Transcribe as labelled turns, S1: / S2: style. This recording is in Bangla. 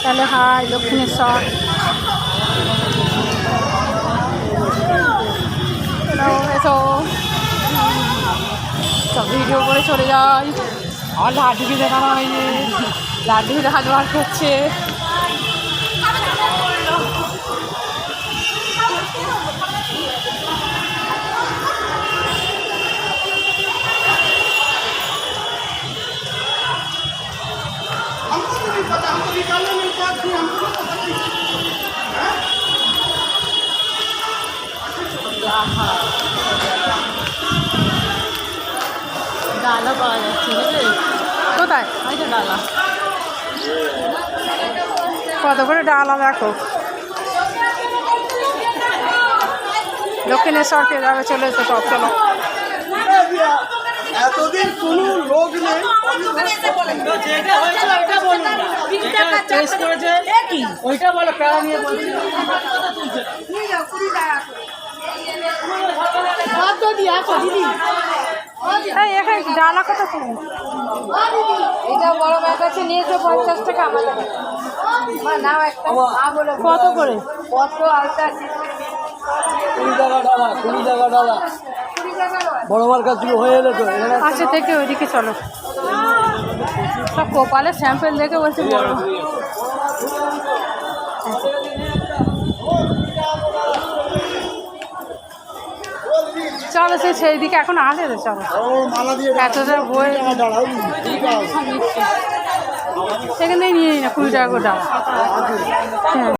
S1: তাহলে হাই দক্ষিণেশ্বর এসো সব ভিডিও করে চলে যাই। আমার লাড্ডুকে দেখানো হয়নি, লাড্ডুকে দেখা জোয়ার করছে। ডালা পাওয়া যাচ্ছে কোথায়? ডালা কত করে ডালা দেখো। দক্ষিণেশ্বরকে যাবে, চলে এসো সব। চলো
S2: এতদিন কোনো লোক নেই, ওইটা বলো প্যারা নিয়ে বলছি।
S1: এখানে ডালা কত করে?
S3: এটা বড় ব্যাগ আছে, নিয়েছে 50 টাকা। আমাদের নাও একটা
S1: কত করে?
S3: কত আলতা
S2: 20 টাকা ডালা, 20 টাকা ডালা। বড় মার কাছ থেকে হয়ে এলো তো।
S1: আচ্ছা থেকে ওইদিকে চলো। সব কপালে স্যাম্পেল দেখে বলছে বড়। চলো সেই দিকে এখন আসে তো। চলো এতটা বই সেখান থেকে নিয়ে নিই না, 20 টাকা করে দাও। হ্যাঁ